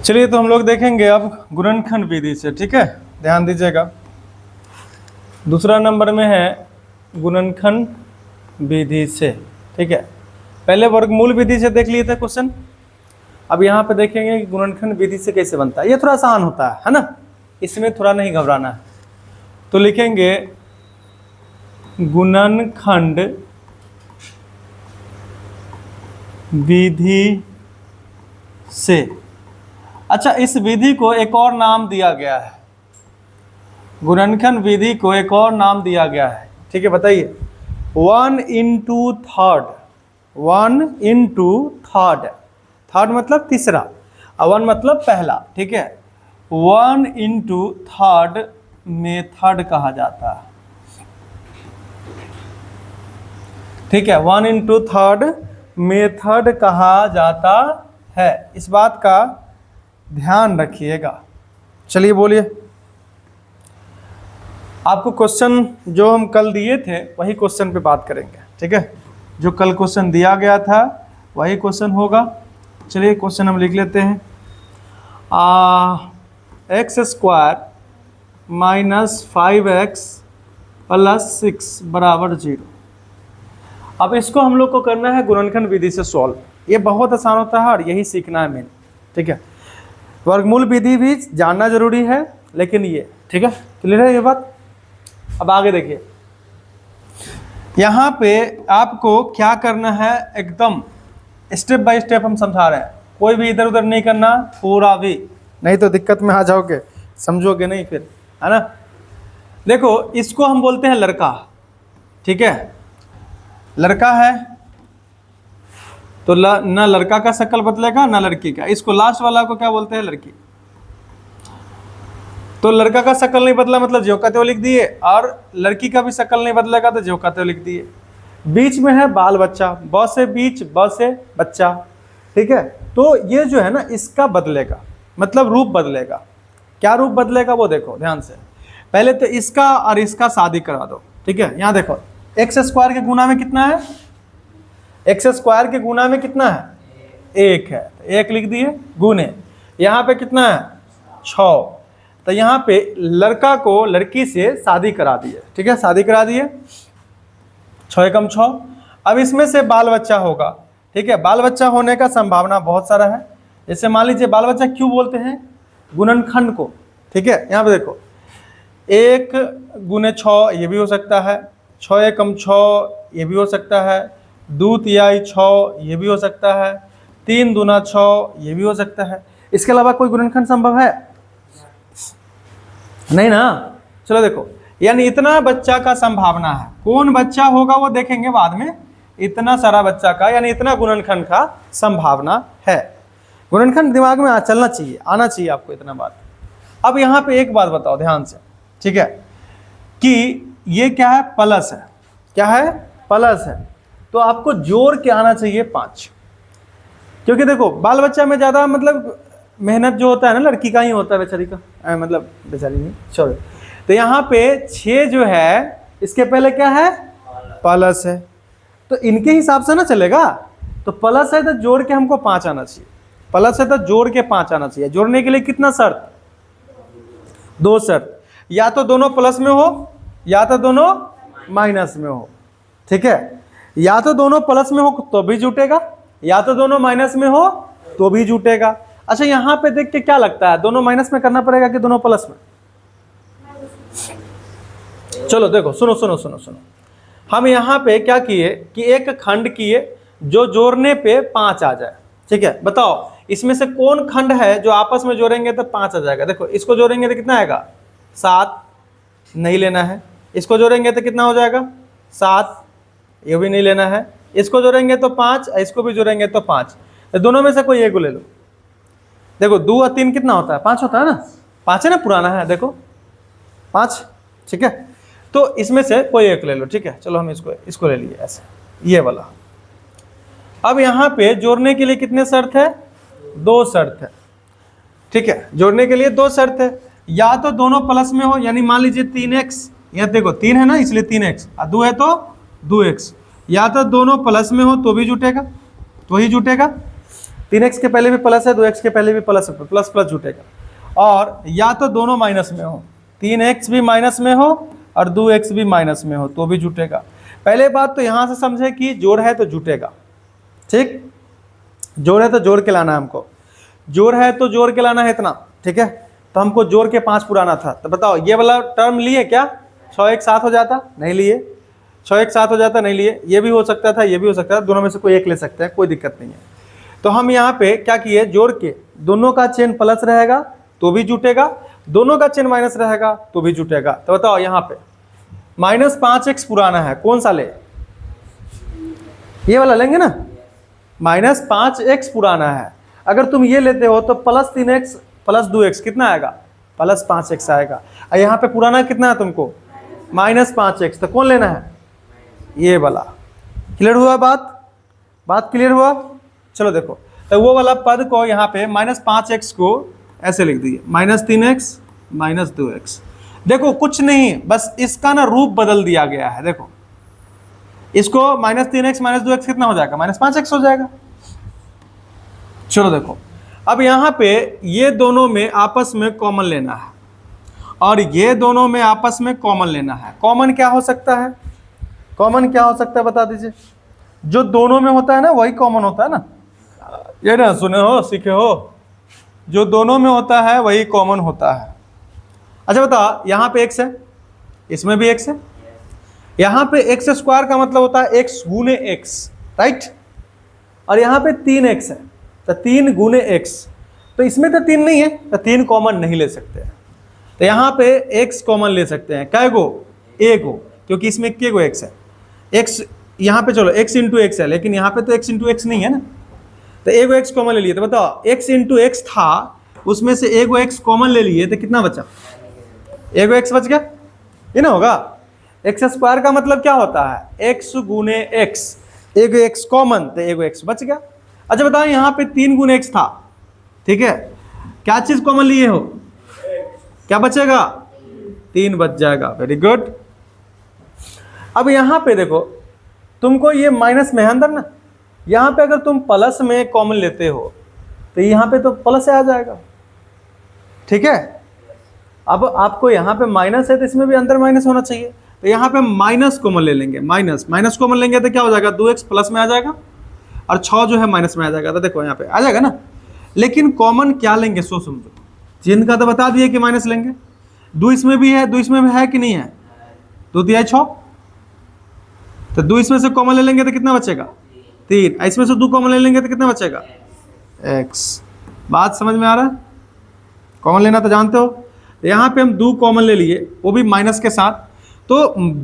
चलिए तो हम लोग देखेंगे अब गुणनखंड विधि से, ठीक है, ध्यान दीजिएगा। दूसरा नंबर में है गुणनखंड विधि से, ठीक है। पहले वर्गमूल विधि से देख लिए थे क्वेश्चन, अब यहाँ पे देखेंगे कि गुणनखंड विधि से कैसे बनता है। ये थोड़ा आसान होता है ना, इसमें थोड़ा नहीं घबराना है। तो लिखेंगे गुणनखंड विधि से। अच्छा, इस विधि को एक और नाम दिया गया है, गुणनखंड विधि को एक और नाम दिया गया है, ठीक है, बताइए। 1/3, 1/3, थर्ड मतलब तीसरा, और 1 मतलब पहला, ठीक है। 1/3 मेथड कहा जाता है, ठीक है, 1/3 मेथड कहा जाता है। इस बात का ध्यान रखिएगा। चलिए बोलिए, आपको क्वेश्चन जो हम कल दिए थे वही क्वेश्चन पे बात करेंगे, ठीक है। जो कल क्वेश्चन दिया गया था वही क्वेश्चन होगा। चलिए क्वेश्चन हम लिख लेते हैं। x² - 5x + 6 = 0। अब इसको हम लोग को करना है गुणनखंड विधि से सॉल्व। ये बहुत आसान होता है और यही सीखना है मेन, ठीक है। वर्गमूल विधि भी जानना जरूरी है, लेकिन ये, ठीक है, क्लियर है ये बात। अब आगे देखिए, यहाँ पे आपको क्या करना है, एकदम स्टेप बाय स्टेप हम समझा रहे हैं, कोई भी इधर उधर नहीं करना पूरा भी, नहीं तो दिक्कत में आ जाओगे, समझोगे नहीं फिर, है ना। देखो, इसको हम बोलते हैं लड़का, ठीक है, लड़का है तो ना लड़का का शक्ल बदलेगा ना लड़की का। इसको लास्ट वाला को क्या बोलते हैं, लड़की। तो लड़का का शक्ल नहीं बदला मतलब ज्यों का त्यों लिख दिए, और लड़की का भी शक्ल नहीं बदलेगा तो ज्यों का त्यों लिख दिए। बीच में है बाल बच्चा, ब से बीच, ब से बच्चा, ठीक है। तो ये जो है ना, इसका बदलेगा, मतलब रूप बदलेगा। क्या रूप बदलेगा वो देखो ध्यान से। पहले तो इसका और इसका शादी करा दो, ठीक है। यहाँ देखो, x² के गुना में कितना है, x² के गुना में कितना है, 1 है, तो 1 लिख दिए, गुने यहाँ पे कितना है, 6। तो यहाँ पे लड़का को लड़की से शादी करा दिए, ठीक है, शादी करा दिए, 6 × 6। अब इसमें से बाल बच्चा होगा, ठीक है। बाल बच्चा होने का संभावना बहुत सारा है। जैसे मान लीजिए, बाल बच्चा क्यों बोलते हैं, गुणनखंड को, ठीक है। यहाँ पे देखो, 1 × 6 ये भी हो सकता है, 6 × 6 ये भी हो सकता है, 2 तिहाई 6 ये भी हो सकता है, 3 दूना 6 ये भी हो सकता है। इसके अलावा कोई गुणनखंड संभव है नहीं ना। चलो देखो, यानी इतना बच्चा का संभावना है। कौन बच्चा होगा वो देखेंगे बाद में। इतना सारा बच्चा का, यानी इतना गुणनखंड का संभावना है। गुणनखंड दिमाग में चलना चाहिए, आना चाहिए आपको इतना बात। अब यहाँ पे एक बात बताओ ध्यान से, ठीक है, कि ये क्या है, प्लस है, क्या है, प्लस है। तो आपको जोड़ के आना चाहिए 5, क्योंकि देखो बाल बच्चा में ज़्यादा मतलब मेहनत जो होता है ना, लड़की का ही होता है, बेचारी का, मतलब बेचारी नहीं, सॉरी। तो यहाँ पे 6 जो है, इसके पहले क्या है, प्लस है, तो इनके हिसाब से ना चलेगा। तो प्लस है तो जोड़ के हमको 5 आना चाहिए, प्लस है तो जोड़ के 5 आना चाहिए। जोड़ने के लिए कितना शर्त, 2 शर्त, या तो दोनों प्लस में हो या तो दोनों माइनस में हो, ठीक है। या तो दोनों प्लस में हो तो भी जुटेगा, या तो दोनों माइनस में हो तो भी जुटेगा। अच्छा, यहाँ पे देख के क्या लगता है, दोनों माइनस में करना पड़ेगा कि दोनों प्लस में। चलो देखो, सुनो सुनो सुनो सुनो, हम यहाँ पे क्या किए कि एक खंड किए जो जोड़ने पे 5 आ जाए, ठीक है। बताओ इसमें से कौन खंड है जो आपस में जोड़ेंगे तो 5 आ जाएगा। देखो, इसको जोड़ेंगे तो कितना आएगा, 7, नहीं लेना है। इसको जोड़ेंगे तो कितना हो जाएगा, 7, ये भी नहीं लेना है। इसको जोड़ेंगे तो 5, इसको भी जोड़ेंगे तो 5। तो दोनों में से कोई एक को ले लो। देखो 2 और 3 कितना होता है, 5 होता है ना, 5 है ना, पुराना है, देखो 5, ठीक है। तो इसमें से कोई एक ले लो, ठीक है। चलो हम इसको ले लिए ऐसे, ये वाला। अब यहाँ पे जोड़ने के लिए कितने शर्त है, 2 शर्त है, ठीक है। जोड़ने के लिए 2 शर्त है, या तो दोनों प्लस में हो, यानी मान लीजिए 3x, यहाँ देखो 3 है ना, इसलिए 3x, और 2 है तो 2x। या तो दोनों प्लस में हो तो भी जुटेगा, तो ही जुटेगा, 3x के पहले भी प्लस है, 2x के पहले भी प्लस है, प्लस प्लस जुटेगा। और या तो दोनों माइनस में हो, 3x भी माइनस में हो और 2x भी माइनस में हो तो भी जुटेगा। पहले बात तो यहाँ से समझे कि जोड़ है तो जुटेगा, ठीक, जोड़ है तो जोड़ के लाना है हमको, जोड़ है तो जोड़ के लाना है इतना, ठीक है। तो हमको जोड़ के 5 पुराना था, तो बताओ ये वाला टर्म लिए क्या, 6 एक साथ हो जाता, नहीं लिए, 6 एक साथ हो जाता, नहीं लिए, ये भी हो सकता था, ये भी हो सकता था, दोनों में से कोई एक ले सकते हैं, कोई दिक्कत नहीं है। तो हम यहाँ पे क्या किए, जोड़ के दोनों का चेन प्लस रहेगा तो भी जुटेगा, दोनों का चेन माइनस रहेगा तो भी जुटेगा। तो बताओ यहाँ पे -5x पुराना है, कौन सा ले, ये वाला लेंगे ना, -5x पुराना है। अगर तुम ये लेते हो तो +3x + 2x कितना आएगा, +5x आएगा। और यहाँ पे पुराना कितना है तुमको, -5x, तो कौन लेना है, ये वाला। क्लियर हुआ बात क्लियर हुआ। चलो देखो, तो वो वाला पद को यहाँ पे -5x को ऐसे लिख दिए, -3x - 2x। देखो कुछ नहीं, बस इसका ना रूप बदल दिया गया है। देखो इसको -3x - 2x कितना हो जाएगा, -5x हो जाएगा। चलो देखो, अब यहाँ पे ये दोनों में आपस में कॉमन लेना है और ये दोनों में आपस में कॉमन लेना है। कॉमन क्या हो सकता है, कॉमन क्या हो सकता है बता दीजिए। जो दोनों में होता है ना वही कॉमन होता है ना, ये ना सुने हो सीखे हो, जो दोनों में होता है वही कॉमन होता है। अच्छा बता, यहाँ पे x है, इसमें भी x है, यहाँ पे x² का मतलब होता है x गुने x, राइट, और यहाँ पे 3x है तो 3 गुने x, तो इसमें तो 3 नहीं है तो 3 कॉमन नहीं ले सकते हैं। तो यहाँ पे x कॉमन ले सकते हैं, कै गो, एगो, क्योंकि इसमें के गो x है। x यहाँ पे चलो x इंटू x है, लेकिन यहाँ पे तो x इंटू x नहीं है ना, तो एगो x कॉमन ले लिए। तो बताओ x इंटू x था, उसमें से एगो x कॉमन ले लिए तो कितना बचा, एगो x बच गया, ये ना होगा। x² का मतलब क्या होता है, x गुने x, एगो x कॉमन तो एगो x बच गया। अच्छा बताओ, यहाँ पे 3 गुने x था, ठीक है, क्या चीज कॉमन लिए हो, क्या बचेगा, 3 बच जाएगा, वेरी गुड। अब यहाँ पे देखो, तुमको ये माइनस में है अंदर ना, यहाँ पे अगर तुम प्लस में कॉमन लेते हो तो यहाँ पे तो प्लस आ जाएगा, ठीक है। अब आपको यहाँ पे माइनस है तो इसमें भी अंदर माइनस होना चाहिए, तो यहाँ पे माइनस कॉमन ले लेंगे, माइनस कॉमन लेंगे तो क्या हो जाएगा, 2x प्लस में आ जाएगा और 6 जो है माइनस में आ जाएगा। तो देखो यहाँ पे आ जाएगा ना, लेकिन कॉमन क्या लेंगे सो समझो, चिन्ह का तो बता दिए कि माइनस लेंगे। 2 इसमें भी है, 2 इसमें भी है कि नहीं है, 2 तिहाई 6, तो 2 इसमें से कॉमन ले लेंगे तो कितना बचेगा, 3, इसमें से 2 कॉमन ले लेंगे तो कितना बचेगा, x। बात समझ में आ रहा है, कॉमन लेना तो जानते हो। तो यहाँ पे हम 2 कॉमन ले लिए, वो भी माइनस के साथ, तो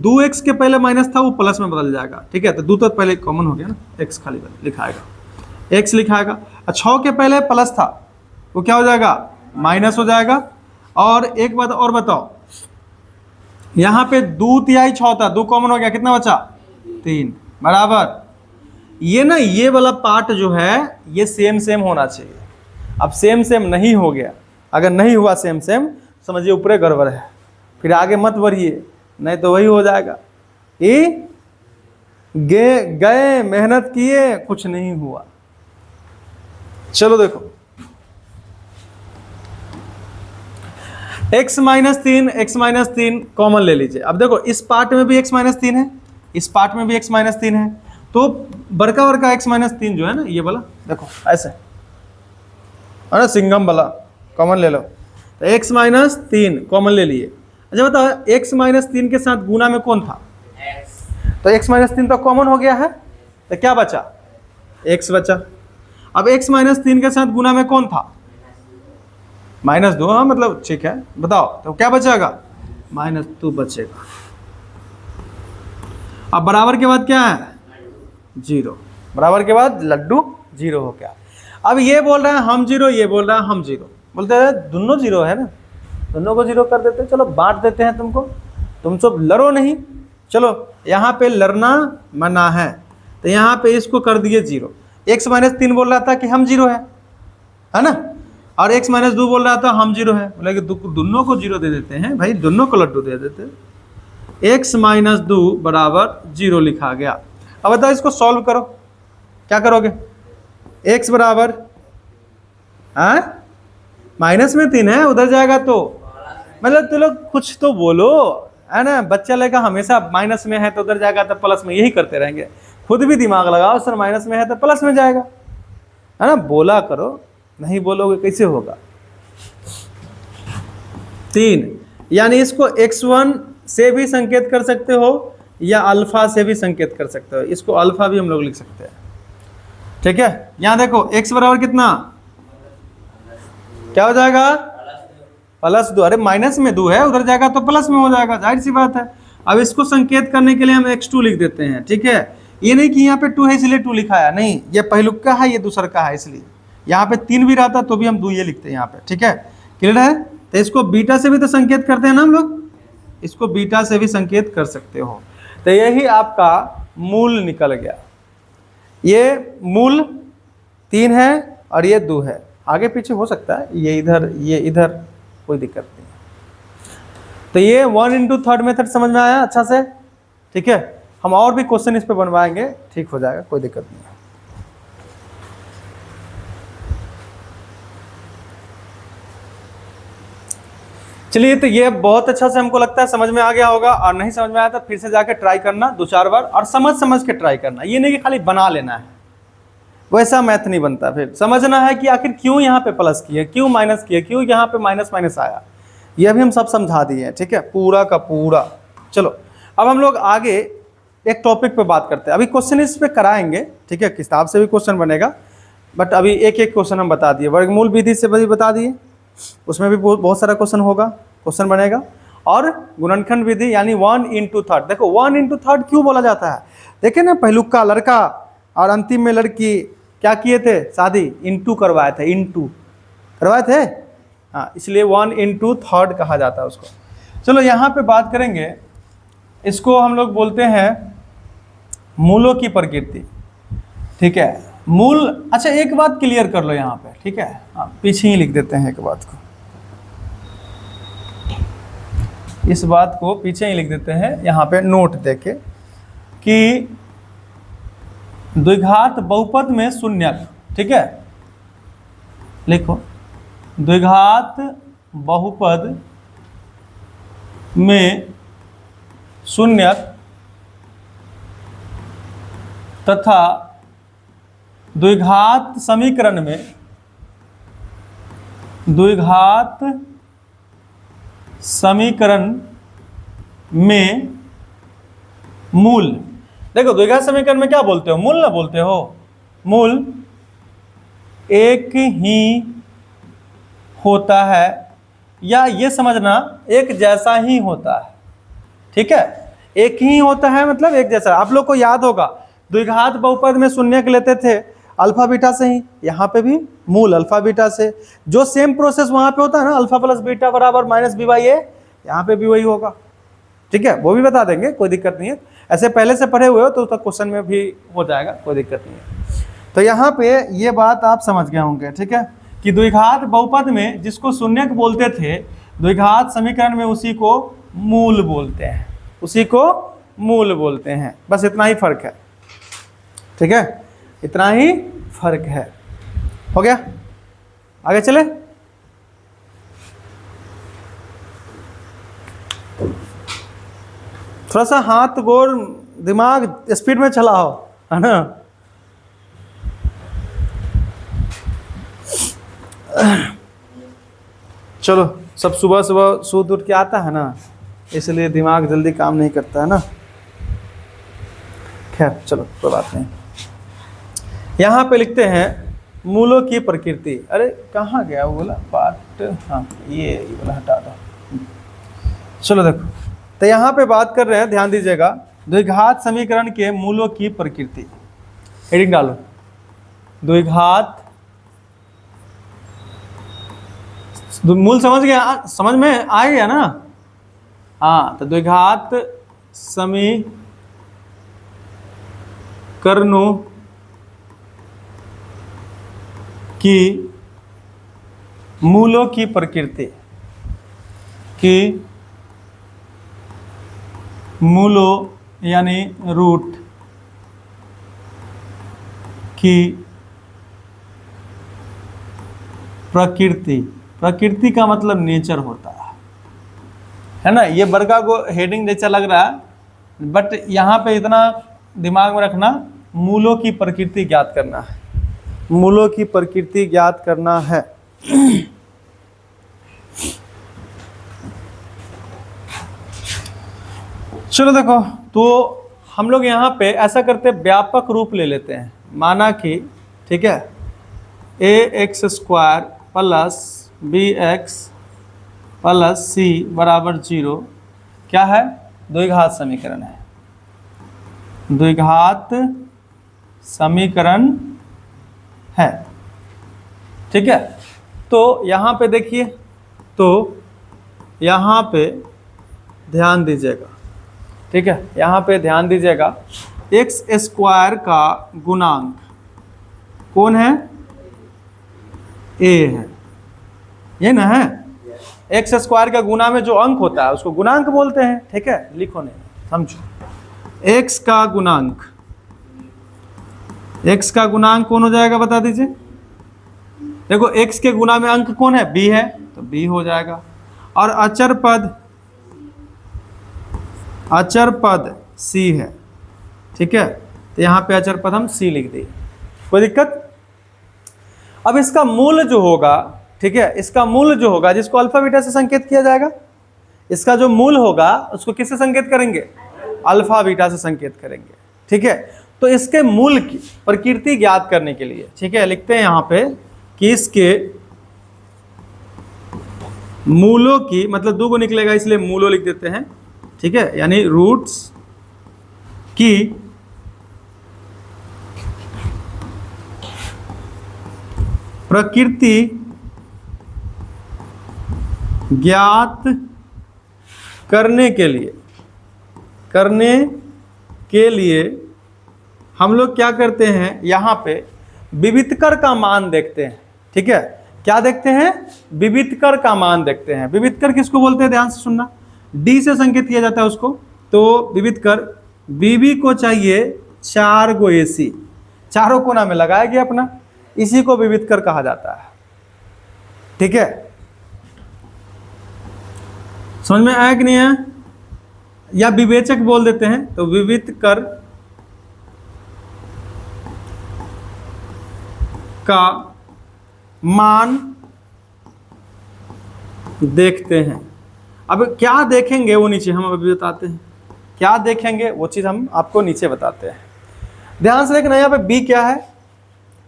2x के पहले माइनस था वो प्लस में बदल जाएगा, ठीक है। तो 2 तो पहले कॉमन हो गया ना, x खाली लिखाएगा, x लिखाएगा, और 6 के पहले प्लस था वो क्या हो जाएगा, माइनस हो जाएगा। और एक बात और बताओ, यहाँ पे 2 तिहाई 6 था, 2 कॉमन हो गया, कितना बचा, 3, बराबर। ये ना ये वाला पार्ट जो है ये सेम सेम होना चाहिए। अब सेम सेम नहीं हो गया, अगर नहीं हुआ सेम सेम समझिए ऊपरे गड़बड़ है, फिर आगे मत बढ़िए, नहीं तो वही हो जाएगा, ये गए मेहनत किए कुछ नहीं हुआ। चलो देखो, x - 3 कॉमन ले लीजिए। अब देखो इस पार्ट में भी x - 3 है, इस पार्ट में भी x - 3 है, तो बड़का x - 3 जो है ना ये वाला, देखो ऐसे है ना, सिंगम वाला कॉमन ले लो, तो x - 3 कॉमन ले लिए। अच्छा बताओ, x - 3 के साथ गुना में कौन था, तो x - 3 तो कॉमन हो गया है, तो क्या बचा, x बचा। अब x - 3 के साथ गुना में कौन था, -2, हाँ मतलब ठीक है, बताओ तो क्या बचेगा, -2 बचेगा। अब बराबर के बाद क्या है, 0, बराबर के बाद लड्डू 0 हो गया। अब ये बोल रहा है हम 0, ये बोल रहा है हम 0, बोलते हैं दोनों 0 है ना, दोनों को 0 कर देते हैं, चलो बांट देते हैं तुमको, तुम सब लड़ो नहीं। चलो यहाँ पे लड़ना मना है, तो यहाँ पे इसको कर दिए 0। x - 3 बोल रहा था कि हम 0 है ना, और x - 2 बोल रहा था हम 0 है, बोले कि दोनों को 0 दे देते हैं भाई, दोनों को लड्डू दे देते हैं। x - 2 बराबर 0 लिखा गया। अब बताओ इसको सॉल्व करो, क्या करोगे, x बराबर हाँ, माइनस में 3 है, उधर जाएगा तो मतलब तुम लोग कुछ तो बोलो, है ना। बच्चा लड़का हमेशा माइनस में है तो उधर जाएगा तो प्लस में, यही करते रहेंगे। खुद भी दिमाग लगाओ, सर माइनस में है तो प्लस में जाएगा, है ना। बोला करो, नहीं बोलोगे कैसे होगा। 3 यानी इसको x1 से भी संकेत कर सकते हो या अल्फा से भी संकेत कर सकते हो, इसको अल्फा भी हम लोग लिख सकते हैं, ठीक है। यहां देखो x बराबर कितना, क्या हो जाएगा, +2। अरे माइनस में 2 है, उधर जाएगा तो प्लस में हो जाएगा, जाहिर सी बात है। अब इसको संकेत करने के लिए हम x2 लिख देते हैं, ठीक है। ये नहीं कि यहाँ पे 2 है इसलिए 2 लिखा है, नहीं, ये पहलुक का है, ये दूसर का है, इसलिए यहाँ पे 3 भी रहता तो भी हम 2 ये लिखते हैं यहाँ पे, ठीक है। क्लियर है। तो इसको बीटा से भी तो संकेत करते हैं ना हम लोग, इसको बीटा से भी संकेत कर सकते हो। तो यही आपका मूल निकल गया। ये मूल 3 है और ये 2 है, आगे पीछे हो सकता है, ये इधर, कोई दिक्कत नहीं। तो ये 1 इंटू थर्ड मेथड समझ में आया अच्छा से, ठीक है। हम और भी क्वेश्चन इस पे बनवाएंगे, ठीक हो जाएगा, कोई दिक्कत नहीं है। चलिए, तो ये बहुत अच्छा से हमको लगता है समझ में आ गया होगा, और नहीं समझ में आया तो फिर से जाके ट्राई करना 2-4 बार, और समझ के ट्राई करना। ये नहीं कि खाली बना लेना है, वैसा मैथ नहीं बनता। फिर समझना है कि आखिर क्यों यहाँ पे प्लस किए, क्यों माइनस किए, क्यों यहाँ पे माइनस आया, ये भी हम सब समझा दिए, ठीक है, पूरा का पूरा। चलो अब हम लोग आगे एक टॉपिक पे बात करते हैं। अभी क्वेश्चन इस पे कराएंगे, ठीक है, किताब से भी क्वेश्चन बनेगा, बट अभी एक क्वेश्चन हम बता दिए। वर्गमूल विधि से भी बता दिए, उसमें भी बहुत सारा क्वेश्चन बनेगा। और गुणनखंड विधि यानी 1 इंटू थर्ड। देखो 1 इंटू थर्ड क्यों बोला जाता है, देखे ना, पहलुका लड़का और अंतिम में लड़की क्या किए थे, शादी, इंटू करवाए थे, इंटू करवाए थे, हाँ, इसलिए 1 इंटू थर्ड कहा जाता है उसको। चलो यहाँ पे बात करेंगे, इसको हम लोग बोलते हैं मूलों की प्रकृति, ठीक है। मूल, अच्छा एक बात क्लियर कर लो यहाँ पे, ठीक है, हाँ, पीछे ही लिख देते हैं एक बात को, इस बात को पीछे ही लिख देते हैं यहाँ पे नोट देके, कि द्विघात बहुपद में शून्यक, ठीक है, लिखो, द्विघात बहुपद में शून्यक तथा द्विघात समीकरण में मूल, देखो द्विघात समीकरण में क्या बोलते हो, मूल ना बोलते हो, मूल एक ही होता है, या ये समझना एक जैसा ही होता है, ठीक है। एक ही होता है मतलब एक जैसा। आप लोग को याद होगा द्विघात बहुपद में शून्यक लेते थे अल्फा बीटा से ही, यहाँ पे भी मूल अल्फा बीटा से, जो सेम प्रोसेस वहाँ पे होता है ना, अल्फा प्लस बीटा बराबर माइनस बी बाई ए, यहाँ पे भी वही होगा, ठीक है, वो भी बता देंगे, कोई दिक्कत नहीं है। ऐसे पहले से पढ़े हुए हो तो उसका क्वेश्चन में भी हो जाएगा, कोई दिक्कत नहीं है। तो यहाँ पे ये बात आप समझ गए होंगे, ठीक है, कि द्विघात बहुपद में जिसको शून्यक बोलते थे, द्विघात समीकरण में उसी को मूल बोलते हैं, उसी को मूल बोलते हैं, बस इतना ही फर्क है, ठीक है, इतना ही फर्क है। हो गया, आगे चले। थोड़ा सा हाथ गोर दिमाग स्पीड में चलाओ, है ना। चलो, सब सुबह सुबह सूद उठ के आता है ना, इसलिए दिमाग जल्दी काम नहीं करता है ना। खैर चलो, कोई बात नहीं। यहाँ पे लिखते हैं मूलों की प्रकृति। अरे कहाँ गया वो बोला पार्ट, हाँ ये वाला हटा दो। चलो देखो, तो यहाँ पे बात कर रहे हैं, ध्यान दीजिएगा, द्विघात समीकरण के मूलों की प्रकृति। हेडिंग डालो, द्विघात मूल समझ गया, समझ में आ गया ना। हाँ, तो द्विघात समीकरणों की मूलों की प्रकृति, की मूलों यानी रूट की प्रकृति, प्रकृति का मतलब नेचर होता है ना। ये बरगा को हेडिंग जैसा लग रहा है, बट यहाँ पे इतना दिमाग में रखना, मूलों की प्रकृति ज्ञात करना है, मूलों की प्रकृति ज्ञात करना है। चलो देखो, तो हम लोग यहाँ पे ऐसा करते व्यापक रूप ले लेते हैं, माना कि ठीक है ax² plus bx plus c बराबर 0 क्या है, द्विघात समीकरण है, द्विघात समीकरण है। ठीक है, तो यहाँ पे देखिए, तो यहाँ पे ध्यान दीजिएगा, ठीक है, यहाँ पे ध्यान दीजिएगा, x² का गुणांक कौन है, a है, ये ना है। x² का गुणा में जो अंक होता है उसको गुणांक बोलते हैं। ठीक है, लिखो नहीं, समझो, x का गुणांक, x का गुणांक कौन हो जाएगा बता दीजिए। देखो x के गुणा में अंक कौन है, b है, तो b हो जाएगा। और अचर पद c है। ठीक है, तो यहाँ पे अचर पद हम c लिख दिए, कोई दिक्कत। अब इसका मूल जो होगा, ठीक है, इसका मूल जो होगा जिसको अल्फा बीटा से संकेत किया जाएगा, इसका जो मूल होगा उसको किससे संकेत करेंगे, अल्फा बीटा से संकेत करेंगे। ठीक है, तो इसके मूल की प्रकृति ज्ञात करने के लिए, ठीक है, लिखते हैं यहाँ पे कि इसके मूलों की, मतलब दो को निकलेगा इसलिए मूलों लिख देते हैं। ठीक है, यानी रूट्स की प्रकृति ज्ञात करने के लिए हम लोग क्या करते हैं, यहाँ पे विविधकर का मान देखते हैं। ठीक है, क्या देखते हैं, विविधकर का मान देखते हैं। विविधकर किसको बोलते हैं, ध्यान से सुनना, डी से संकेत किया जाता है उसको। तो विविधकर, बीबी को चाहिए 4 गो AC, चारों कोना में लगाया गया अपना, इसी को विविधकर कहा जाता है। ठीक है, समझ में आया कि नहीं है, या विवेचक बोल देते हैं। तो विविधकर का मान देखते हैं। अब क्या देखेंगे वो नीचे हम अभी बताते हैं, क्या देखेंगे वो चीज हम आपको नीचे बताते हैं। ध्यान से देखना, यहाँ पे b क्या है,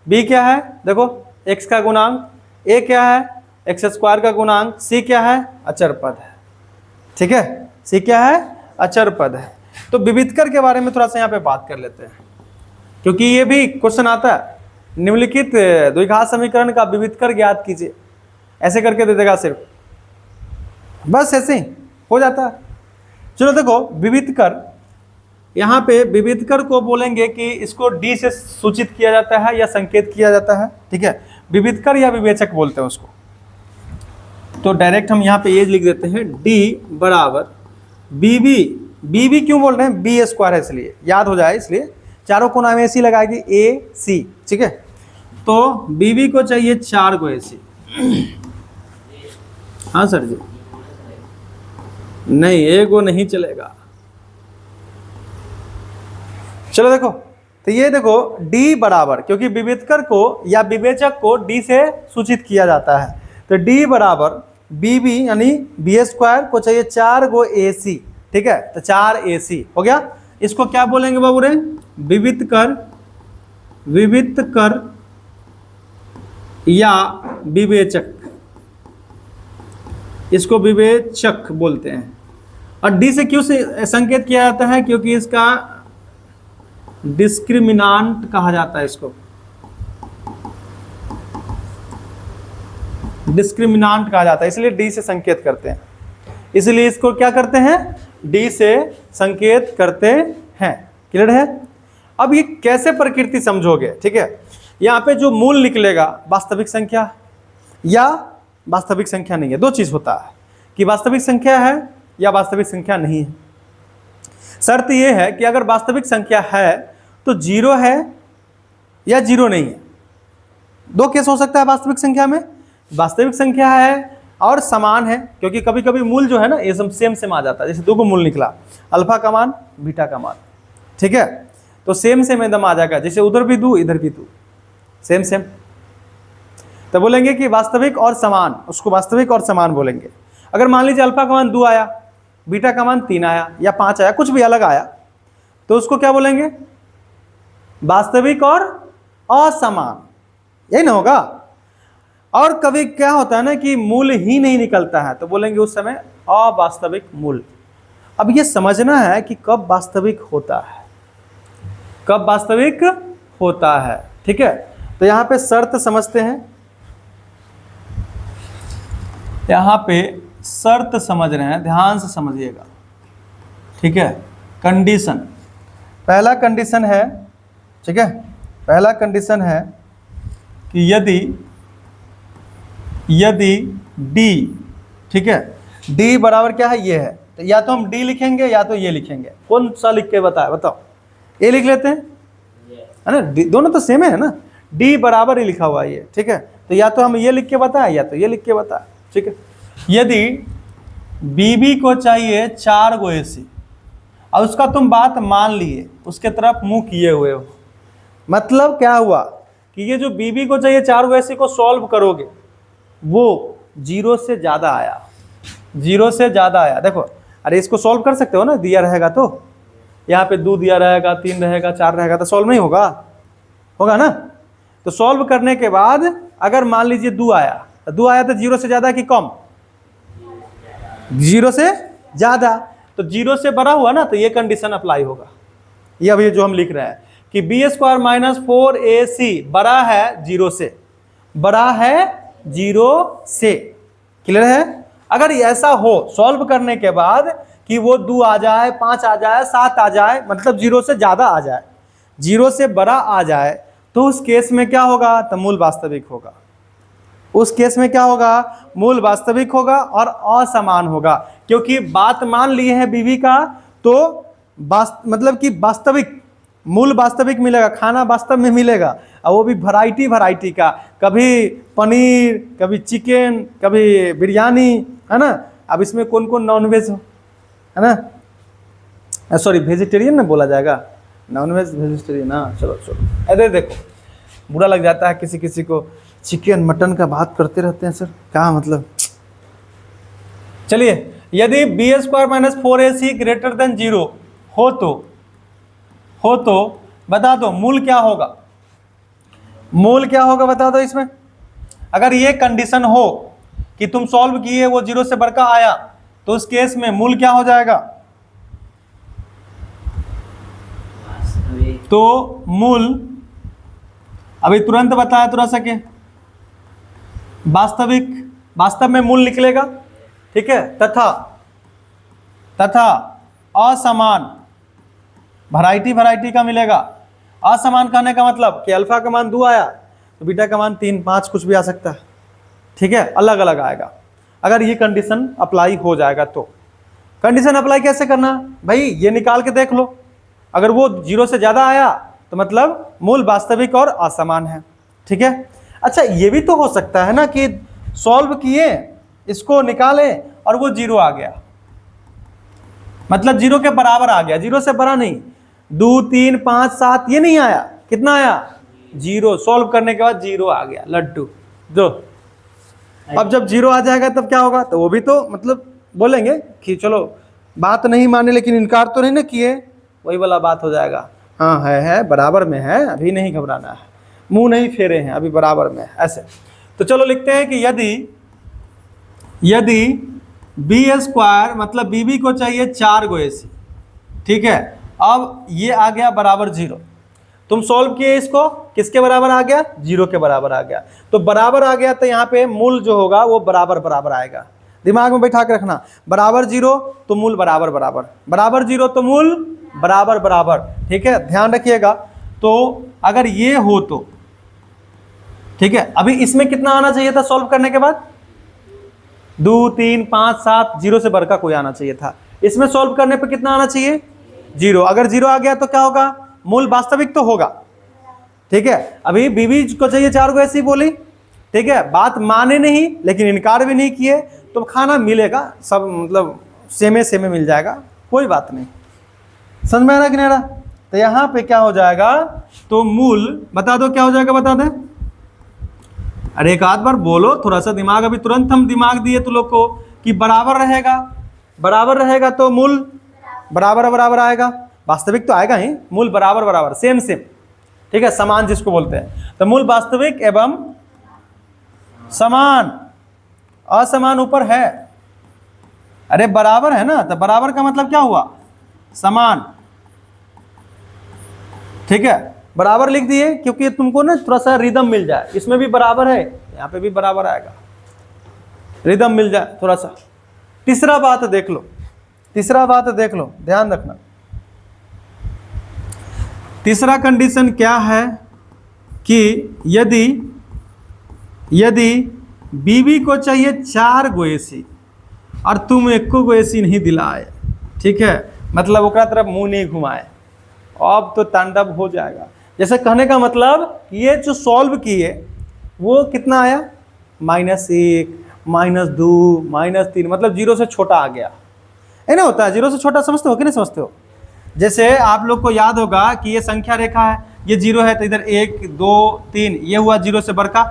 b क्या है, देखो x का गुणांक, a क्या है, x² का गुणांक, c क्या है, अचर पद है। ठीक है, c क्या है, अचर पद है। तो विविधकर के बारे में थोड़ा सा यहाँ पे बात कर लेते हैं, क्योंकि ये भी क्वेश्चन आता है, निम्नलिखित द्विघात समीकरण का विविधकर ज्ञात कीजिए, ऐसे करके दे देगा सिर्फ, बस ऐसे ही हो जाता है। चलो देखो, विविधकर, यहाँ पे विविधकर को बोलेंगे कि इसको डी से सूचित किया जाता है या संकेत किया जाता है। ठीक है, विविधकर या विवेचक बोलते हैं उसको। तो डायरेक्ट हम यहाँ पे ये लिख देते हैं, डी बराबर बीबी, बीबी क्यों बोल रहे हैं, b² है इसलिए याद हो जाए, इसलिए चारों कोना में AC लगाएगी, AC। ठीक है, तो बीबी को चाहिए 4 गो AC। हाँ सर जी, नहीं एगो नहीं चलेगा। चलो देखो, तो ये देखो D बराबर, क्योंकि विविधकर को या विवेचक को D से सूचित किया जाता है, तो D बराबर BB यानी b² को चाहिए 4 गो AC। ठीक है, तो 4 AC हो गया। इसको क्या बोलेंगे बाबू रे, विविधकर, विविधकर या विवेचक, इसको विवेचक बोलते हैं। और डी से क्यों से संकेत किया जाता है, क्योंकि इसका डिस्क्रिमिनांट कहा जाता है, इसको डिस्क्रिमिनांट कहा जाता है, इसलिए डी से संकेत करते हैं, इसलिए इसको क्या करते हैं, डी से संकेत करते हैं। क्लियर है। अब ये कैसे प्रकृति समझोगे, ठीक है, यहाँ पे जो मूल निकलेगा वास्तविक संख्या या वास्तविक संख्या नहीं है, दो चीज होता है कि वास्तविक संख्या है या वास्तविक संख्या नहीं है। शर्त यह है कि अगर वास्तविक संख्या है तो 0 है या 0 नहीं है। दो केस हो सकता है वास्तविक संख्या में, वास्तविक संख्या है और समान है, क्योंकि कभी कभी मूल जो है ना ये सब सेम सेम आ जाता है। जैसे 2 को मूल निकला, अल्फा का मान बीटा का मान, ठीक है, तो सेम सेम एकदम आ जाएगा। जैसे उधर भी 2 इधर भी 2 सेम सेम, तो बोलेंगे कि वास्तविक और समान, उसको वास्तविक और समान बोलेंगे। अगर मान लीजिए अल्फा का मान 2 आया, बीटा का मान 3 आया या 5 आया, कुछ भी अलग आया, तो उसको क्या बोलेंगे? वास्तविक और असमान, यही ना होगा। और कभी क्या होता है ना कि मूल ही नहीं निकलता है, तो बोलेंगे उस समय अवास्तविक मूल। अब ये समझना है कि कब वास्तविक होता है, कब वास्तविक होता है, ठीक है। तो यहां पे शर्त समझते हैं, यहां पे शर्त समझ रहे हैं, ध्यान से समझिएगा, ठीक है। कंडीशन, पहला कंडीशन है, ठीक है, पहला कंडीशन है कि यदि d, ठीक है, d बराबर क्या है, ये है, तो या तो हम d लिखेंगे या तो ये लिखेंगे। कौन सा लिख के बताए, बताओ? ये लिख लेते हैं, है ना, दोनों तो सेम है ना, d बराबर ही लिखा हुआ है ये, ठीक है। तो या तो हम ये लिख के बताएं या तो ये लिख के बताएं, ठीक है। यदि bb को चाहिए 4 गो AC और उसका तुम बात मान लिए, उसके तरफ मुंह किए हुए हो, मतलब क्या हुआ कि ये जो bb को चाहिए 4 गो AC को सॉल्व करोगे, वो 0 से ज़्यादा आया, 0 से ज़्यादा आया। देखो, अरे इसको सॉल्व कर सकते हो ना, दिया रहेगा तो, यहाँ पे 2 दिया रहेगा, 3 रहेगा, 4 रहेगा, तो सॉल्व नहीं होगा, होगा ना। तो सॉल्व करने के बाद अगर मान लीजिए 2 आया, तो 2 आया तो 0 से ज़्यादा कि कम? 0 से ज़्यादा, तो 0 से बड़ा हुआ ना, तो ये कंडीशन अप्लाई होगा। ये अभी जो हम लिख रहे हैं कि b² - 4ac बड़ा है 0 से, बड़ा है 0 से, क्लियर है। अगर ऐसा हो सॉल्व करने के बाद कि वो 2 आ जाए, 5 आ जाए, 7 आ जाए, मतलब 0 से ज़्यादा आ जाए, 0 से बड़ा आ जाए, तो उस केस में क्या होगा? तो मूल वास्तविक होगा। उस केस में क्या होगा? मूल वास्तविक होगा और असमान होगा, क्योंकि बात मान ली है बीवी का, तो मतलब कि वास्तविक मूल वास्तविक मिलेगा, खाना वास्तव में मिलेगा, और वो भी वैरायटी का, कभी पनीर, कभी चिकन, कभी बिरयानी, है ना। अब इसमें कौन कौन नॉनवेज हो, है ना, सॉरी वेजिटेरियन ना बोला जाएगा, नॉनवेज वेजिटेरियन, हाँ चलो चलो। अरे देखो, बुरा लग जाता है किसी किसी को, चिकन मटन का बात करते रहते हैं सर, क्या मतलब। चलिए, यदि b² - 4ac ग्रेटर देन 0 हो तो बता दो मूल क्या होगा, मूल क्या होगा बता दो इसमें। अगर ये कंडीशन हो कि तुम सॉल्व किए वो 0 से बढ़कर आया, तो उस केस में मूल क्या हो जाएगा? तो मूल अभी तुरंत बताया तुरा सके, वास्तव में मूल निकलेगा, ठीक है। तथा असमान वैरायटी का मिलेगा। असमान कहने का मतलब कि अल्फा का मान 2 आया तो बीटा का मान 3, 5 कुछ भी आ सकता है, ठीक है, अलग अलग आएगा। अगर ये कंडीशन अप्लाई हो जाएगा तो कंडीशन अप्लाई कैसे करना भाई, ये निकाल के देख लो। अगर वो 0 से ज़्यादा आया तो मतलब मूल वास्तविक और असमान है, ठीक है। अच्छा, ये भी तो हो सकता है ना कि सॉल्व किए, इसको निकाले और वो 0 आ गया, मतलब 0 के बराबर आ गया, 0 से बड़ा नहीं। 2, 3, 5, 7 ये नहीं आया, कितना आया? 0। सॉल्व करने के बाद 0 आ गया, लड्डू जो। अब जब 0 आ जाएगा तब क्या होगा? तो वो भी तो मतलब बोलेंगे कि चलो बात नहीं माने लेकिन इनकार तो नहीं ना किए, वही वाला बात हो जाएगा। हाँ है बराबर में है, अभी नहीं घबराना है, मुंह नहीं फेरे हैं, अभी बराबर में है, ऐसे। तो चलो लिखते हैं कि यदि b² मतलब बीबी को चाहिए 4 गो AC, ठीक है। अब ये आ गया बराबर 0, तुम सॉल्व किए इसको, किसके बराबर आ गया? 0 के बराबर आ गया। तो बराबर आ गया तो यहाँ पे मूल जो होगा वो बराबर आएगा, दिमाग में बैठा के रखना। बराबर 0 तो मूल बराबर 0 तो मूल बराबर, ठीक है, ध्यान रखिएगा। तो अगर ये हो तो ठीक है, अभी इसमें कितना आना चाहिए था सॉल्व करने के बाद? 2, 3, 5, 7, 0 से बढ़कर कोई आना चाहिए था। इसमें सॉल्व करने पे कितना आना चाहिए? 0। अगर 0 आ गया तो क्या होगा? मूल वास्तविक तो होगा, ठीक है। अभी बीबी को चाहिए 4 गो ऐसी बोली, ठीक है, बात माने नहीं लेकिन इनकार भी नहीं किए, तो खाना मिलेगा, सब मतलब सेमे सेमे मिल जाएगा, कोई बात नहीं। समझ में आ रहा कि नहीं आ रहा? तो यहाँ पे क्या हो जाएगा, तो मूल बता दो क्या हो जाएगा, बता दें। अरे एक आध बार बोलो, थोड़ा सा दिमाग, अभी तुरंत हम दिमाग दिए तुम लोग को कि बराबर रहेगा, बराबर रहेगा तो मूल बराबर बराबर आएगा, वास्तविक तो आएगा ही, मूल बराबर बराबर सेम सेम, ठीक है, समान जिसको बोलते हैं। तो मूल वास्तविक एवं समान, असमान ऊपर है, अरे बराबर है ना, तो बराबर का मतलब क्या हुआ, समान, ठीक है, बराबर लिख दिए क्योंकि तुमको ना थोड़ा सा रिदम मिल जाए, इसमें भी बराबर है, यहाँ पे भी बराबर आएगा, रिदम मिल जाए थोड़ा सा। तीसरा बात देख लो, तीसरा बात देख लो, ध्यान रखना। तीसरा कंडीशन क्या है कि यदि यदि बीवी को चाहिए 4 गो एसी और तुम 1 गो एसी नहीं दिलाए, ठीक है, मतलब ओकरा तरफ मुंह नहीं घुमाए, अब तो तांडव हो जाएगा। जैसे कहने का मतलब ये जो सॉल्व किए वो कितना आया, -1, -2, -3, मतलब 0 से छोटा आ गया है ना, होता है 0 से छोटा, समझते हो कि नहीं समझते हो? जैसे आप लोग को याद होगा कि ये संख्या रेखा है, ये 0 है तो इधर 1, 2, 3 ये हुआ 0 से बड़का,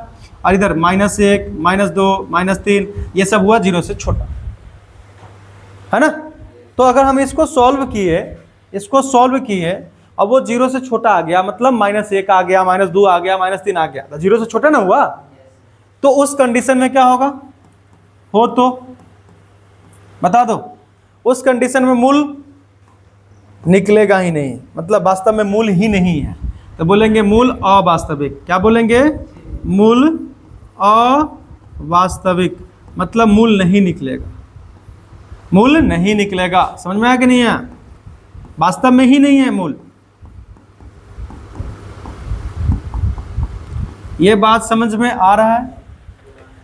और इधर -1, -2, -3 ये सब हुआ 0 से छोटा, है ना। तो अगर हम इसको सॉल्व किए, इसको सॉल्व किए, अब वो 0 से छोटा आ गया, मतलब -1 आ गया, -2 आ गया, -3 आ गया, तो 0 से छोटा ना हुआ, तो उस कंडीशन में क्या होगा, हो तो बता दो, उस कंडीशन में मूल निकलेगा ही नहीं, मतलब वास्तव में मूल ही नहीं है, तो बोलेंगे मूल अवास्तविक। क्या बोलेंगे, मूल अवास्तविक, मतलब मूल नहीं निकलेगा, मूल नहीं निकलेगा। समझ में आया कि नहीं है, वास्तव में ही नहीं है मूल। ये बात समझ में आ रहा है?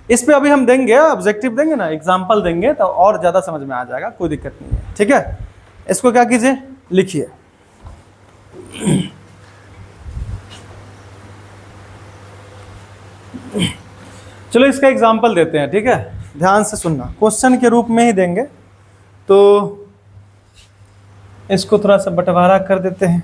इस पे अभी हम देंगे, ऑब्जेक्टिव देंगे ना, एग्जाम्पल देंगे तो और ज़्यादा समझ में आ जाएगा, कोई दिक्कत नहीं है, ठीक है। इसको क्या कीजिए, लिखिए। चलो इसका एग्जाम्पल देते हैं, ठीक है, ध्यान से सुनना, क्वेश्चन के रूप में ही देंगे, तो इसको थोड़ा सा बंटवारा कर देते हैं।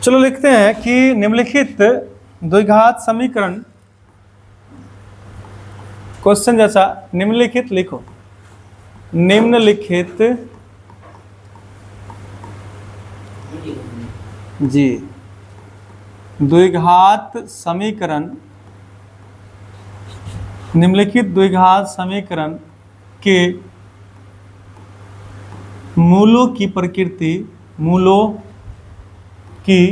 चलो लिखते हैं कि निम्नलिखित द्विघात समीकरण, क्वेश्चन जैसा निम्नलिखित लिखो, निम्नलिखित जी द्विघात समीकरण, निम्नलिखित द्विघात समीकरण के मूलों की प्रकृति, मूलों की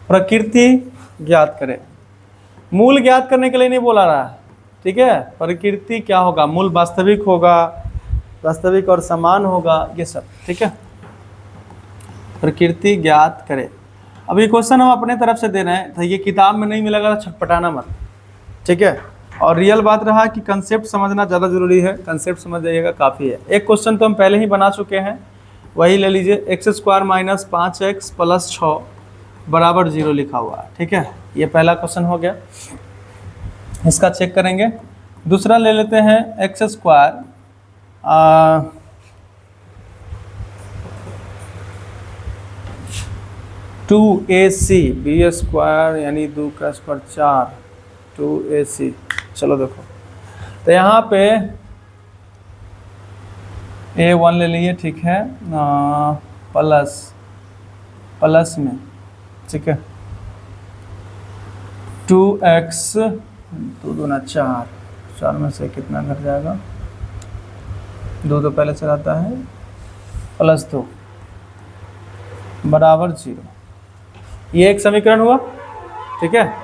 प्रकृति ज्ञात करें। मूल ज्ञात करने के लिए नहीं बोला रहा है, ठीक है, प्रकृति क्या होगा, मूल वास्तविक होगा, वास्तविक और समान होगा, ये सब, ठीक है, प्रकृति ज्ञात करें। अब ये क्वेश्चन हम अपने तरफ से दे रहे हैं, तो ये किताब में नहीं मिलेगा तो छटपटाना मत, ठीक है। और रियल बात रहा कि कंसेप्ट समझना ज़्यादा जरूरी है, कंसेप्ट समझ जाइएगा काफ़ी है। एक क्वेश्चन तो हम पहले ही बना चुके हैं, वही ले लीजिए, x² - 5x + 6 = 0 लिखा हुआ है, ठीक है, ये पहला क्वेश्चन हो गया, इसका चेक करेंगे। दूसरा ले लेते हैं x² 2ac b² यानी 2 का स्क्वायर 4 2ac। चलो देखो, तो यहाँ पे a1 ले लिए, ठीक है, प्लस में, ठीक है, 2x 2 दूना 4, 4 में से कितना घट जाएगा, 2 तो पहले से आता है, +2 = 0। ये एक समीकरण हुआ, ठीक है।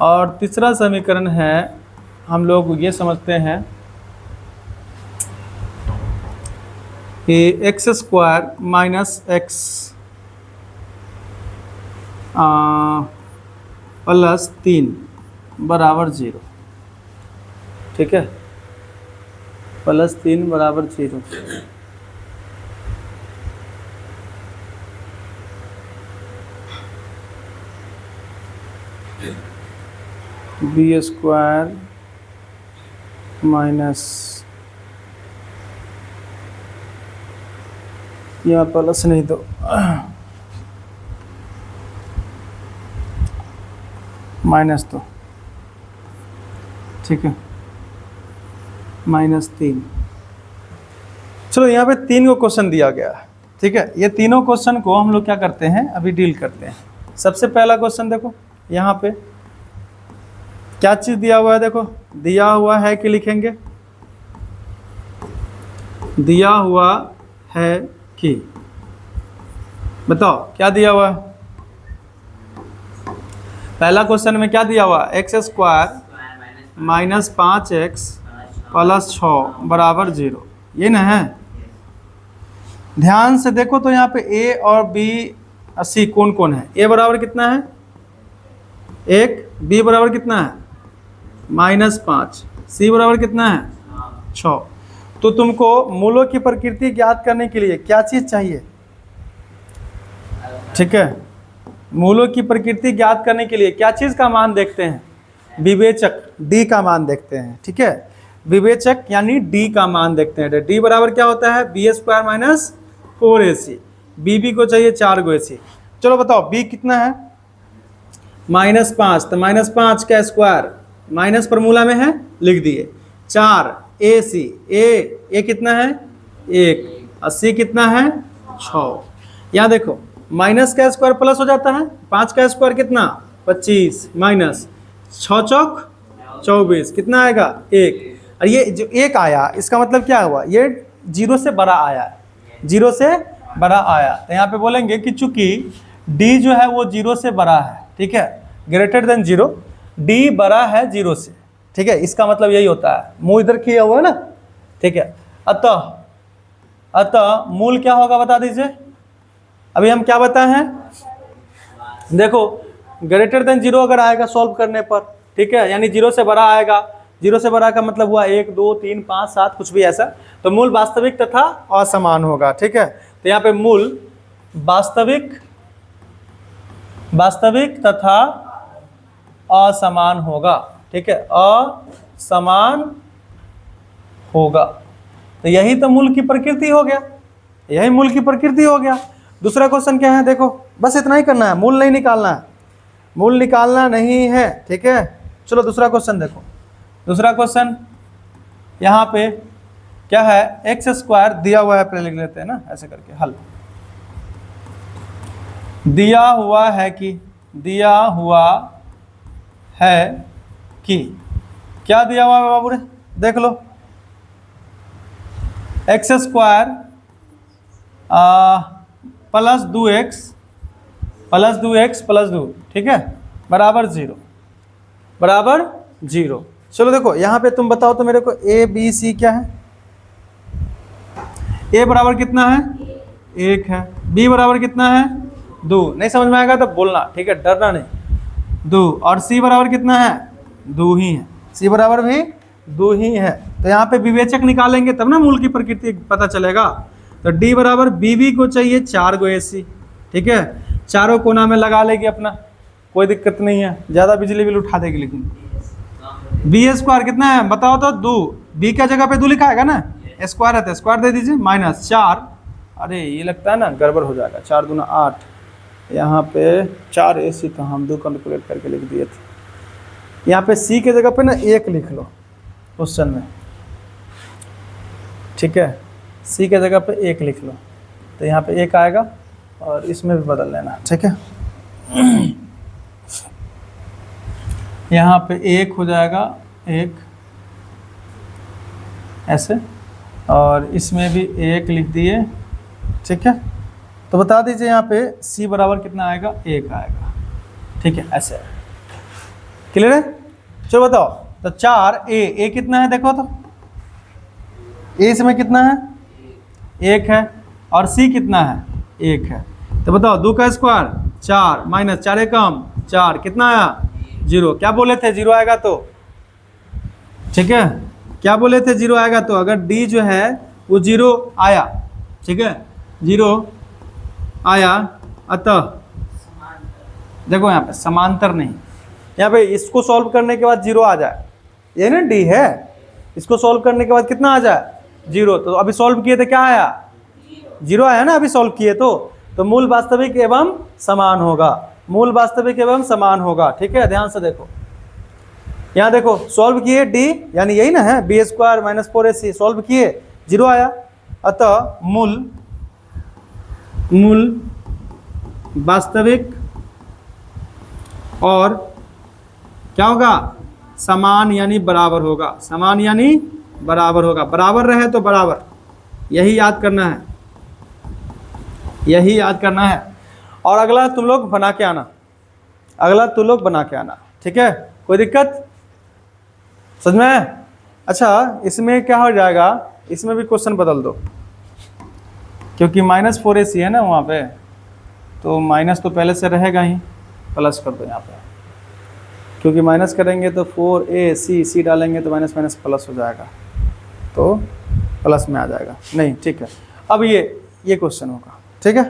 और तीसरा समीकरण है, हम लोग ये समझते हैं कि x² - x + 3 = 0, ठीक है। +3 बराबर 0। बी स्क्वायर माइनस, यहाँ प्लस नहीं दो, माइनस दो, ठीक है, -3। चलो यहाँ पे 3 को क्वेश्चन दिया गया है, ठीक है। ये तीनों क्वेश्चन को हम लोग क्या करते हैं, अभी डील करते हैं। सबसे पहला क्वेश्चन देखो, यहाँ पे क्या चीज़ दिया हुआ है, देखो दिया हुआ है कि लिखेंगे, दिया हुआ है कि, बताओ क्या दिया हुआ है। पहला क्वेश्चन में क्या दिया हुआ, x² - 5x + 6 बराबर 0, ये ना है। ध्यान से देखो तो यहाँ पे a और b c कौन कौन है। a बराबर कितना है 1, b बराबर कितना है -5, c बराबर कितना है 6। तो तुमको मूलों की प्रकृति ज्ञात करने के लिए क्या चीज़ चाहिए, ठीक है। मूलों की प्रकृति ज्ञात करने के लिए क्या चीज़ का मान देखते हैं, विवेचक d का मान देखते हैं, ठीक है। विवेचक यानी d का मान देखते हैं। d बराबर क्या होता है, b² - 4ac। bb को चाहिए 4 गो ac। चलो बताओ b कितना है, -5, तो -5 का स्क्वायर, माइनस फॉर्मूला में है लिख दिए, 4 ac, a कितना है 1, और c कितना है 6। यहाँ देखो माइनस का स्क्वायर प्लस हो जाता है, 5 का स्क्वायर कितना 25, माइनस 6 चौक 24, कितना आएगा 1। और ये जो 1 आया इसका मतलब क्या हुआ, ये 0 से बड़ा आया है, 0 से बड़ा आया। तो यहाँ पे बोलेंगे कि चूंकि d जो है वो 0 से बड़ा है, ठीक है, ग्रेटर देन 0, d बड़ा है 0 से, ठीक है, इसका मतलब यही होता है। मुँह इधर किया हुआ है ना, ठीक है। अतः मूल क्या होगा बता दीजिए। अभी हम क्या बताए हैं, देखो ग्रेटर देन 0 अगर आएगा सॉल्व करने पर, ठीक है, यानी 0 से बड़ा आएगा, 0 से बड़ा का मतलब हुआ 1, 2, 3, 5, 7 कुछ भी ऐसा, तो मूल वास्तविक तथा असमान होगा, ठीक है। तो यहाँ पे मूल वास्तविक तथा असमान होगा, ठीक है, असमान होगा। तो यही तो मूल की प्रकृति हो गया, यही मूल की प्रकृति हो गया। दूसरा क्वेश्चन क्या है, देखो बस इतना ही करना है, मूल नहीं निकालना है, मूल निकालना नहीं है, ठीक है। चलो दूसरा क्वेश्चन देखो। दूसरा क्वेश्चन यहाँ पे क्या है, x² दिया हुआ है, पहले लिख लेते हैं ना ऐसे करके हल। दिया हुआ है कि, दिया हुआ है कि, क्या दिया हुआ है बाबू रे, देख लो, x² + 2x + 2, ठीक है, बराबर 0, बराबर 0। चलो देखो यहाँ पे तुम बताओ तो मेरे को a b c क्या है। a बराबर कितना है 1 है, b बराबर कितना है 2, नहीं समझ में आएगा तो बोलना, ठीक है, डरना नहीं, 2, और c बराबर कितना है 2 ही है, c बराबर भी 2 ही है। तो यहाँ पे विवेचक निकालेंगे तब ना मूल की प्रकृति पता चलेगा। तो d बराबर bb को चाहिए 4 गो ac, ठीक है, चारों कोना में लगा लेगी अपना, कोई दिक्कत नहीं है, ज़्यादा बिजली बिल उठा देगी। लेकिन b² कितना है बताओ तो 2, b का जगह पे 2 लिखा है ना, स्क्वायर है तो स्क्वायर दे दीजिए, -4, अरे ये लगता है ना गड़बड़ हो जाएगा, 4 दूना 8, यहाँ पे 4 ac तो हम 2 कैलकुलेट करके लिख दिए थे। यहाँ पे c के जगह पे ना 1 लिख लो क्वेश्चन में, ठीक है, c के जगह पे 1 लिख लो, तो यहाँ पे 1 आएगा, और इसमें भी बदल लेना, ठीक है। यहाँ पे 1 हो जाएगा 1 ऐसे, और इसमें भी 1 लिख दिए, ठीक है। तो बता दीजिए यहाँ पे c बराबर कितना आएगा 1 आएगा, ठीक है, ऐसे क्लियर है। चलो बताओ तो 4a कितना है देखो तो, a इसमें कितना है 1 है, और c कितना है 1 है। तो बताओ 2 का स्क्वायर 4, माइनस 4 कम 4, कितना आया 0। क्या बोले थे 0 आएगा तो, ठीक है, क्या बोले थे, जीरो आएगा। तो अगर डी जो है वो जीरो आया, ठीक है, जीरो आया, अतः देखो यहाँ पे समांतर नहीं, यहाँ पे इसको सॉल्व करने के बाद जीरो आ जाए, ये ना डी है, इसको सॉल्व करने के बाद कितना आ जाए, जीरो। तो अभी सॉल्व किए थे क्या आया, जीरो आया ना अभी सॉल्व किए तो मूल वास्तविक एवं समान होगा, मूल वास्तविक एवं समान होगा। ठीक है, ध्यान से देखो, यहाँ देखो सॉल्व किए डी यानी यही ना है, B square minus 4ac solve किए, जीरो आया, अतः मूल वास्तविक और क्या होगा, समान यानी बराबर होगा, समान यानी बराबर होगा, बराबर रहे तो बराबर, यही याद करना है, यही याद करना है। और अगला तुम लोग बना के आना, अगला तुम लोग बना के आना, ठीक है, कोई दिक्कत समझ में। अच्छा इसमें क्या हो जाएगा, इसमें भी क्वेश्चन बदल दो, क्योंकि -4ac है ना वहाँ पे, तो माइनस तो पहले से रहेगा ही, प्लस कर दो यहाँ पे, क्योंकि माइनस करेंगे तो 4ac डालेंगे तो माइनस माइनस प्लस हो जाएगा, तो प्लस में आ जाएगा, नहीं ठीक है। अब ये क्वेश्चन होगा, ठीक है।